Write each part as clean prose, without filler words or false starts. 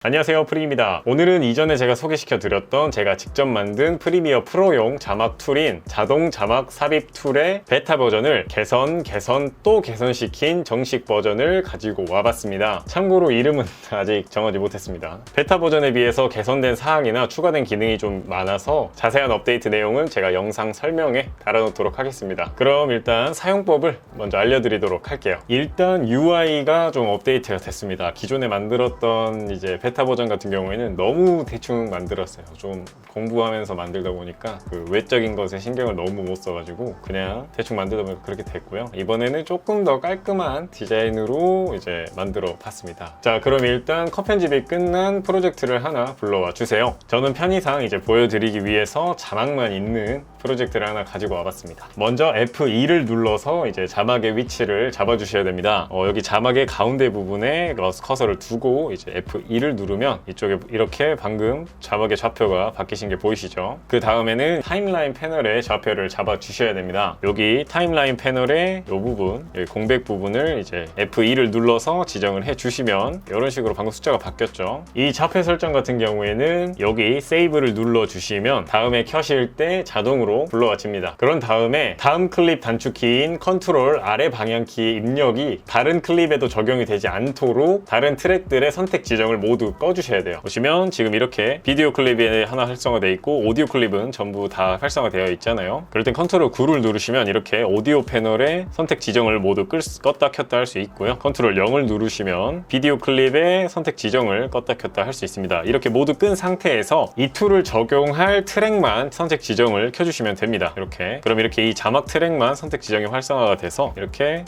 안녕하세요, 프리입니다. 오늘은 이전에 제가 소개시켜드렸던 제가 직접 만든 프리미어 프로용 자막 툴인 자동 자막 삽입 툴의 베타 버전을 개선 또 개선시킨 정식 버전을 가지고 와봤습니다. 참고로 이름은 아직 정하지 못했습니다. 베타 버전에 비해서 개선된 사항이나 추가된 기능이 좀 많아서 자세한 업데이트 내용은 제가 영상 설명에 달아놓도록 하겠습니다. 그럼 일단 사용법을 먼저 알려드리도록 할게요. 일단 UI가 좀 업데이트가 됐습니다. 기존에 만들었던 이제 베타 버전 같은 경우에는 너무 대충 만들었어요. 좀 공부하면서 만들다 보니까 그 외적인 것에 신경을 너무 못 써가지고 그냥 대충 만들다 보니까 그렇게 됐고요. 이번에는 조금 더 깔끔한 디자인으로 이제 만들어 봤습니다. 자, 그럼 일단 컷 편집이 끝난 프로젝트를 하나 불러와 주세요. 저는 편의상 이제 보여드리기 위해서 자막만 있는 프로젝트를 하나 가지고 와봤습니다. 먼저 F2를 눌러서 이제 자막의 위치를 잡아주셔야 됩니다. 여기 자막의 가운데 부분에 커서를 두고 이제 F2를 누르면 이쪽에 이렇게 방금 자막의 좌표가 바뀌신 게 보이시죠? 그 다음에는 타임라인 패널의 좌표를 잡아주셔야 됩니다. 여기 타임라인 패널의 이 부분, 여기 공백 부분을 이제 F2를 눌러서 지정을 해주시면 이런 식으로 방금 숫자가 바뀌었죠? 이 좌표 설정 같은 경우에는 여기 세이브를 눌러주시면 다음에 켜실 때 자동으로 불러와집니다. 그런 다음에 다음 클립 단축키인 컨트롤 아래 방향키 입력이 다른 클립에도 적용이 되지 않도록 다른 트랙들의 선택 지정을 모두 꺼주셔야 돼요. 보시면 지금 이렇게 비디오 클립이 하나 활성화되어 있고 오디오 클립은 전부 다 활성화되어 있잖아요. 그럴 땐 컨트롤 9를 누르시면 이렇게 오디오 패널의 선택 지정을 모두 껐다 켰다 할 수 있고요. 컨트롤 0을 누르시면 비디오 클립의 선택 지정을 껐다 켰다 할 수 있습니다. 이렇게 모두 끈 상태에서 이 툴을 적용할 트랙만 선택 지정을 켜주시면 됩니다. 이렇게. 그럼 이렇게 이 자막 트랙만 선택 지정이 활성화가 돼서 이렇게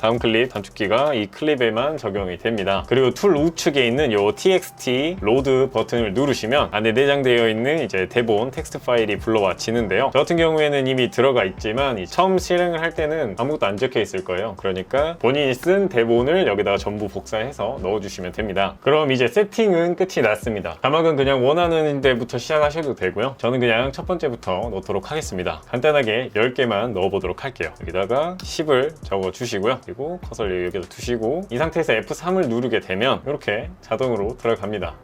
다음 클립 단축키가 이 클립에만 적용이 됩니다. 그리고 툴 우측에 있는 요 txt 로드 버튼을 누르시면 안에 내장되어 있는 이제 대본 텍스트 파일이 불러와지는데요. 저 같은 경우에는 이미 들어가 있지만 처음 실행을 할 때는 아무것도 안 적혀 있을 거예요. 그러니까 본인이 쓴 대본을 여기다가 전부 복사해서 넣어주시면 됩니다. 그럼 이제 세팅은 끝이 났습니다. 자막은 그냥 원하는 데부터 시작하셔도 되고요. 저는 그냥 첫 번째부터 넣도록 하겠습니다. 간단하게 10개만 넣어보도록 할게요. 여기다가 10을 적어주시고요. 그리고 커서를 여기다 두시고 이 상태에서 F3을 누르게 되면 이렇게 자동으로 들어갑니다.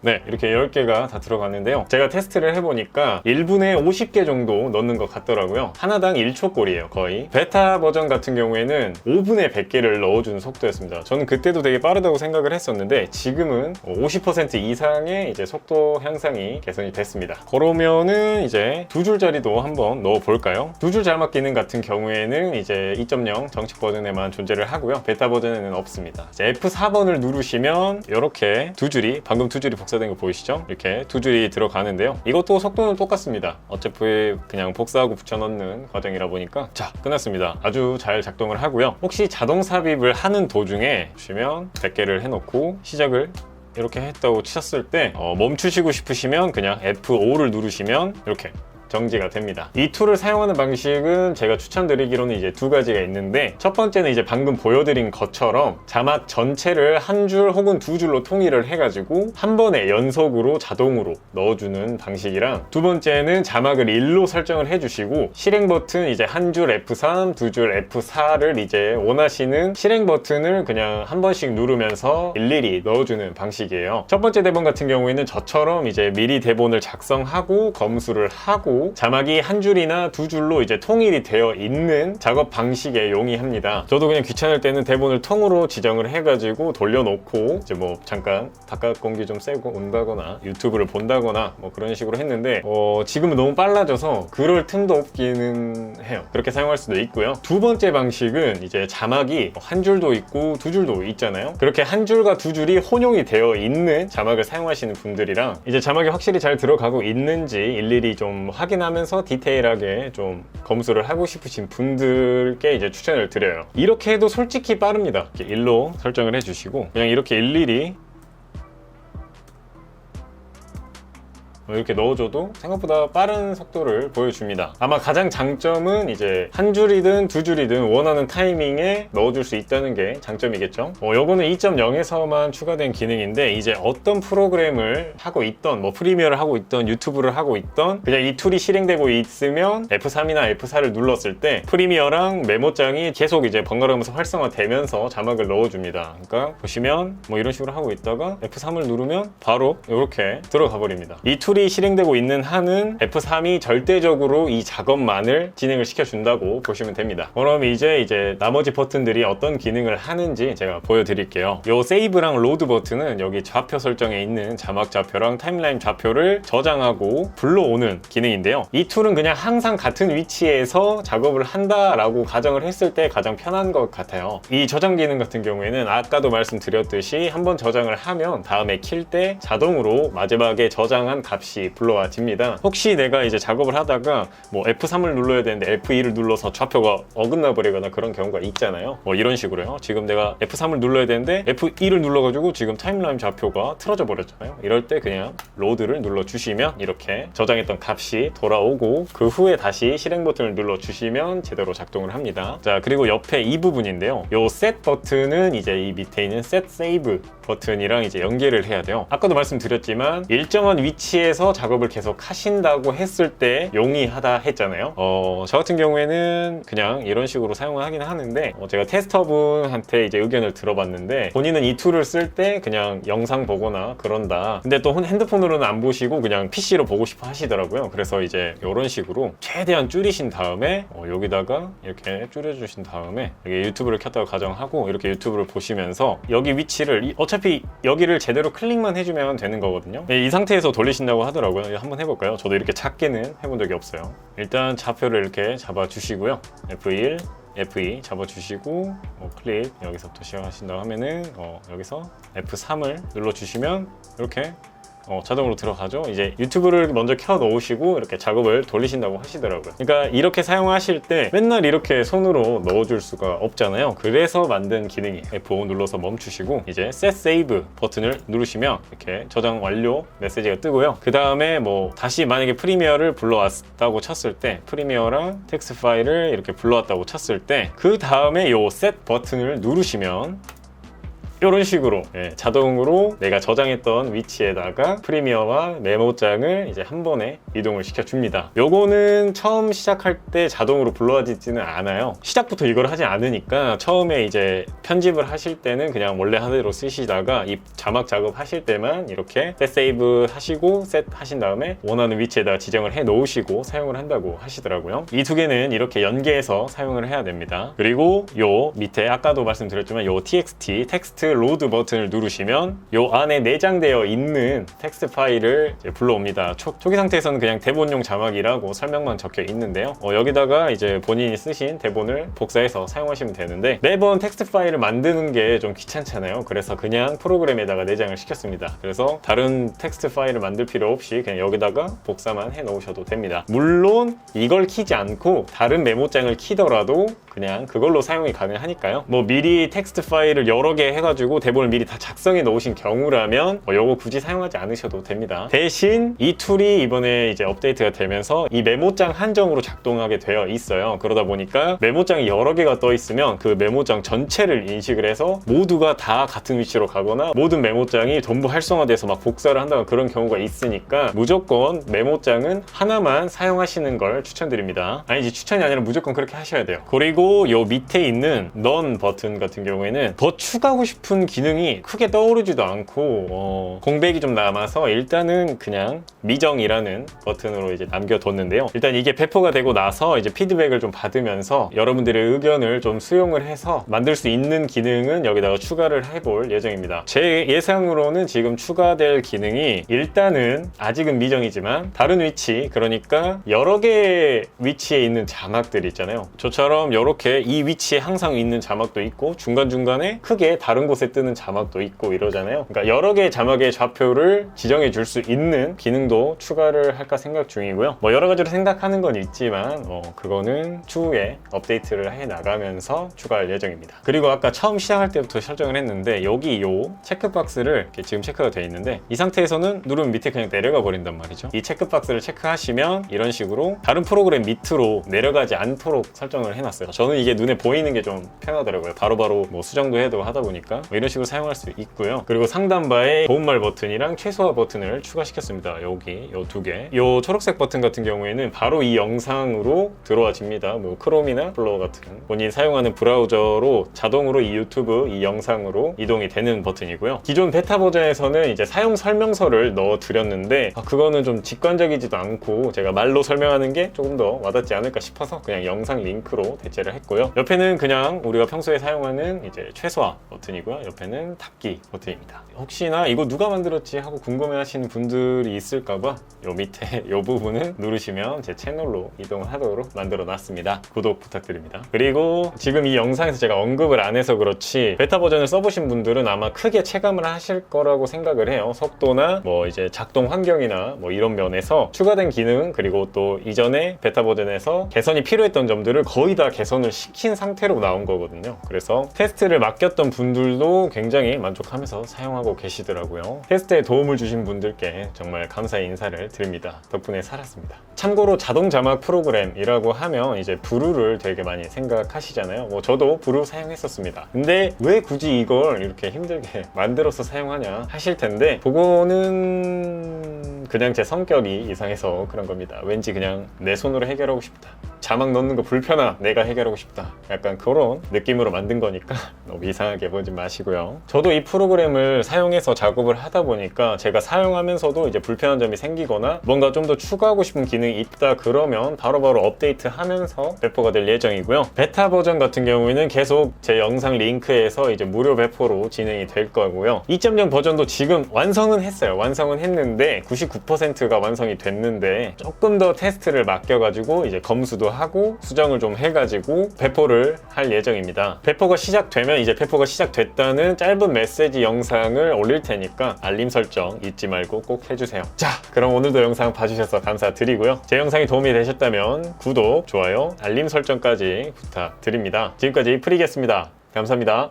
네, 이렇게 10개가 다 들어갔는데요. 제가 테스트를 해보니까 1분에 50개 정도 넣는 것 같더라고요. 하나당 1초 꼴이에요, 거의. 베타 버전 같은 경우에는 5분에 100개를 넣어주는 속도였습니다. 저는 그때도 되게 빠르다고 생각을 했었는데 지금은 50% 이상의 이제 속도 향상이 개선이 됐습니다. 그러면은 이제 두 줄짜리도 한번 넣어볼까요? 두 줄 자막 기능 같은 경우에는 이제 2.0 정식 버전에만 존재를 하고요. 베타 버전에는 없습니다. 이제 F4번을 누르시면 이렇게 두 줄이, 방금 두 줄이 복사된 거 보이시죠? 이렇게 두 줄이 들어가는데요. 이것도 속도는 똑같습니다. 어차피 그냥 복사하고 붙여넣는 과정이라 보니까 자, 끝났습니다. 아주 잘 작동을 하고요. 혹시 자동 삽입을 하는 도중에 보시면 100개를 해놓고 시작을 이렇게 했다고 치셨을 때 멈추시고 싶으시면 그냥 F5를 누르시면 이렇게 정지가 됩니다. 이 툴을 사용하는 방식은 제가 추천드리기로는 이제 두 가지가 있는데 첫 번째는 이제 방금 보여드린 것처럼 자막 전체를 한 줄 혹은 두 줄로 통일을 해가지고 한 번에 연속으로 자동으로 넣어주는 방식이랑 두 번째는 자막을 1로 설정을 해주시고 실행 버튼 이제 한 줄 F3, 두 줄 F4를 이제 원하시는 실행 버튼을 그냥 한 번씩 누르면서 일일이 넣어주는 방식이에요. 첫 번째 대본 같은 경우에는 저처럼 이제 미리 대본을 작성하고 검수를 하고 자막이 한 줄이나 두 줄로 이제 통일이 되어 있는 작업 방식에 용이합니다. 저도 그냥 귀찮을 때는 대본을 통으로 지정을 해가지고 돌려놓고 이제 뭐 잠깐 바깥 공기 좀 쐬고 온다거나 유튜브를 본다거나 뭐 그런 식으로 했는데 지금은 너무 빨라져서 그럴 틈도 없기는 해요. 그렇게 사용할 수도 있고요. 두 번째 방식은 이제 자막이 한 줄도 있고 두 줄도 있잖아요. 그렇게 한 줄과 두 줄이 혼용이 되어 있는 자막을 사용하시는 분들이랑 이제 자막이 확실히 잘 들어가고 있는지 일일이 좀 확인하면서 디테일하게 좀 검수를 하고 싶으신 분들께 이제 추천을 드려요. 이렇게 해도 솔직히 빠릅니다. 이렇게 1로 설정을 해주시고 그냥 이렇게 일일이 이렇게 넣어줘도 생각보다 빠른 속도를 보여줍니다. 아마 가장 장점은 이제 한 줄이든 두 줄이든 원하는 타이밍에 넣어줄 수 있다는 게 장점이겠죠. 요거는 2.0에서만 추가된 기능인데 이제 어떤 프로그램을 하고 있던 뭐 프리미어를 하고 있던 유튜브를 하고 있던 그냥 이 툴이 실행되고 있으면 F3이나 F4를 눌렀을 때 프리미어랑 메모장이 계속 이제 번갈아가면서 활성화되면서 자막을 넣어줍니다. 그러니까 보시면 뭐 이런 식으로 하고 있다가 F3을 누르면 바로 이렇게 들어가 버립니다. 이 툴이 실행되고 있는 한은 F3이 절대적으로 이 작업만을 진행을 시켜준다고 보시면 됩니다. 그럼 이제 나머지 버튼들이 어떤 기능을 하는지 제가 보여드릴게요. 요 세이브랑 로드 버튼은 여기 좌표 설정에 있는 자막 좌표랑 타임라인 좌표를 저장하고 불러오는 기능인데요. 이 툴은 그냥 항상 같은 위치에서 작업을 한다라고 가정을 했을 때 가장 편한 것 같아요. 이 저장 기능 같은 경우에는 아까도 말씀드렸듯이 한번 저장을 하면 다음에 킬 때 자동으로 마지막에 저장한 값이 불러와집니다. 혹시 내가 이제 작업을 하다가 뭐 F3을 눌러야 되는데 F2를 눌러서 좌표가 어긋나 버리거나 그런 경우가 있잖아요. 뭐 이런 식으로요. 지금 내가 F3을 눌러야 되는데 F2를 눌러가지고 지금 타임라인 좌표가 틀어져 버렸잖아요. 이럴 때 그냥 로드를 눌러주시면 이렇게 저장했던 값이 돌아오고 그 후에 다시 실행 버튼을 눌러주시면 제대로 작동을 합니다. 자, 그리고 옆에 이 부분인데요. 요 set 버튼은 이제 이 밑에 있는 set save 버튼이랑 이제 연계를 해야 돼요. 아까도 말씀드렸지만 일정한 위치에서 작업을 계속 하신다고 했을 때 용이하다 했잖아요. 저 같은 경우에는 그냥 이런 식으로 사용을 하긴 하는데 제가 테스터분한테 이제 의견을 들어봤는데 본인은 이 툴을 쓸 때 그냥 영상 보거나 그런다. 근데 또 핸드폰으로는 안 보시고 그냥 PC로 보고 싶어 하시더라고요. 그래서 이제 이런 식으로 최대한 줄이신 다음에 여기다가 이렇게 줄여주신 다음에 여기 유튜브를 켰다고 가정하고 이렇게 유튜브를 보시면서 여기 위치를 어차피 여기를 제대로 클릭만 해주면 되는 거거든요. 이 상태에서 돌리신다고 하더라고요. 한번 해볼까요? 저도 이렇게 작게는 해본 적이 없어요. 일단 좌표를 이렇게 잡아주시고요. F1, F2 잡아주시고 클릭 여기서부터 시작하신다고 하면은 여기서 F3을 눌러주시면 이렇게 자동으로 들어가죠. 이제 유튜브를 먼저 켜 놓으시고 이렇게 작업을 돌리신다고 하시더라고요. 그러니까 이렇게 사용하실 때 맨날 이렇게 손으로 넣어줄 수가 없잖아요. 그래서 만든 기능이 F5 눌러서 멈추시고 이제 Set Save 버튼을 누르시면 이렇게 저장 완료 메시지가 뜨고요. 그 다음에 뭐 다시 만약에 프리미어를 불러왔다고 쳤을 때 프리미어랑 텍스트 파일을 이렇게 불러왔다고 쳤을 때 그 다음에 요 Set 버튼을 누르시면 이런 식으로 자동으로 내가 저장했던 위치에다가 프리미어와 메모장을 이제 한 번에 이동을 시켜줍니다. 요거는 처음 시작할 때 자동으로 불러지지는 않아요. 시작부터 이걸 하지 않으니까 처음에 이제 편집을 하실 때는 그냥 원래 하대로 쓰시다가 이 자막 작업 하실 때만 이렇게 셋 세이브 하시고 셋 하신 다음에 원하는 위치에다 지정을 해 놓으시고 사용을 한다고 하시더라고요. 이 두 개는 이렇게 연계해서 사용을 해야 됩니다. 그리고 요 밑에 아까도 말씀드렸지만 요 txt 텍스트 로드 버튼을 누르시면 요 안에 내장되어 있는 텍스트 파일을 이제 불러옵니다. 초기 상태에서는 그냥 대본용 자막이라고 설명만 적혀 있는데요. 여기다가 이제 본인이 쓰신 대본을 복사해서 사용하시면 되는데 매번 텍스트 파일을 만드는 게 좀 귀찮잖아요. 그래서 그냥 프로그램에다가 내장을 시켰습니다. 그래서 다른 텍스트 파일을 만들 필요 없이 그냥 여기다가 복사만 해 놓으셔도 됩니다. 물론 이걸 키지 않고 다른 메모장을 키더라도 그냥 그걸로 사용이 가능하니까요. 뭐 미리 텍스트 파일을 여러 개 해가지고 대본을 미리 다 작성해 놓으신 경우라면 요거 굳이 사용하지 않으셔도 됩니다. 대신 이 툴이 이번에 이제 업데이트가 되면서 이 메모장 한정으로 작동하게 되어 있어요. 그러다 보니까 메모장이 여러 개가 떠 있으면 그 메모장 전체를 인식을 해서 모두가 다 같은 위치로 가거나 모든 메모장이 전부 활성화돼서 막 복사를 한다는 그런 경우가 있으니까 무조건 메모장은 하나만 사용하시는 걸 추천드립니다. 아니지, 추천이 아니라 무조건 그렇게 하셔야 돼요. 그리고 요 밑에 있는 None 버튼 같은 경우에는 더 추가하고 싶은 기능이 크게 떠오르지도 않고 공백이 좀 남아서 일단은 그냥 미정이라는 버튼으로 이제 남겨뒀는데요. 일단 이게 배포가 되고 나서 이제 피드백을 좀 받으면서 여러분들의 의견을 좀 수용을 해서 만들 수 있는 기능은 여기다가 추가를 해볼 예정입니다. 제 예상으로는 지금 추가될 기능이 일단은 아직은 미정이지만 다른 위치, 그러니까 여러 개의 위치에 있는 자막들 있잖아요. 저처럼 이렇게 이 위치에 항상 있는 자막도 있고 중간중간에 크게 다른 곳에 뜨는 자막도 있고 이러잖아요. 그러니까 여러 개의 자막의 좌표를 지정해 줄 수 있는 기능도 추가를 할까 생각 중이고요. 뭐 여러 가지로 생각하는 건 있지만 그거는 추후에 업데이트를 해 나가면서 추가할 예정입니다. 그리고 아까 처음 시작할 때부터 설정을 했는데 여기 요 체크박스를 이렇게 지금 체크가 되어 있는데 이 상태에서는 누르면 밑에 그냥 내려가 버린단 말이죠. 이 체크박스를 체크하시면 이런 식으로 다른 프로그램 밑으로 내려가지 않도록 설정을 해놨어요. 저는 이게 눈에 보이는 게 좀 편하더라고요. 바로바로 뭐 수정도 해도 하다 보니까 뭐 이런 식으로 사용할 수 있고요. 그리고 상단바에 도움말 버튼이랑 최소화 버튼을 추가시켰습니다. 여기 요 두 개. 요 초록색 버튼 같은 경우에는 바로 이 영상으로 들어와집니다. 뭐 크롬이나 플로어 같은 본인 사용하는 브라우저로 자동으로 이 유튜브 이 영상으로 이동이 되는 버튼이고요. 기존 베타 버전에서는 이제 사용 설명서를 넣어 드렸는데 그거는 좀 직관적이지도 않고 제가 말로 설명하는 게 조금 더 와닿지 않을까 싶어서 그냥 영상 링크로 대체를 했고요. 옆에는 그냥 우리가 평소에 사용하는 이제 최소화 버튼이고요. 옆에는 닫기 버튼입니다. 혹시나 이거 누가 만들었지 하고 궁금해 하시는 분들이 있을까봐 요 밑에 요 부분을 누르시면 제 채널로 이동을 하도록 만들어 놨습니다. 구독 부탁드립니다. 그리고 지금 이 영상에서 제가 언급을 안 해서 그렇지 베타 버전을 써보신 분들은 아마 크게 체감을 하실 거라고 생각을 해요. 속도나 뭐 이제 작동 환경이나 뭐 이런 면에서 추가된 기능 그리고 또 이전에 베타 버전에서 개선이 필요했던 점들을 거의 다 개선을 시킨 상태로 나온 거거든요. 그래서 테스트를 맡겼던 분들도 굉장히 만족하면서 사용하고 계시더라고요. 테스트에 도움을 주신 분들께 정말 감사의 인사를 드립니다. 덕분에 살았습니다. 참고로 자동 자막 프로그램이라고 하면 이제 브루를 되게 많이 생각하시잖아요. 뭐 저도 브루 사용했었습니다. 근데 왜 굳이 이걸 이렇게 힘들게 만들어서 사용하냐 하실 텐데 그거는 그냥 제 성격이 이상해서 그런 겁니다. 왠지 그냥 내 손으로 해결하고 싶다. 자막 넣는 거 불편하 내가 해결하고 싶다. 약간 그런 느낌으로 만든 거니까 너무 이상하게 보지 마시고요. 저도 이 프로그램을 사용해서 작업을 하다 보니까 제가 사용하면서도 이제 불편한 점이 생기거나 뭔가 좀 더 추가하고 싶은 기능이 있다 그러면 바로바로 업데이트 하면서 배포가 될 예정이고요. 베타 버전 같은 경우에는 계속 제 영상 링크에서 이제 무료 배포로 진행이 될 거고요. 2.0 버전도 지금 완성은 했어요. 완성은 했는데 99%가 완성이 됐는데 조금 더 테스트를 맡겨가지고 이제 검수도 하고 수정을 좀 해가지고 배포를 할 예정입니다. 배포가 시작되면 이제 배포가 시작됐다는 짧은 메시지 영상을 올릴 테니까 알림 설정 잊지 말고 꼭 해주세요. 자, 그럼 오늘도 영상 봐주셔서 감사드리고요. 제 영상이 도움이 되셨다면 구독, 좋아요, 알림 설정까지 부탁드립니다. 지금까지 프리겠습니다. 감사합니다.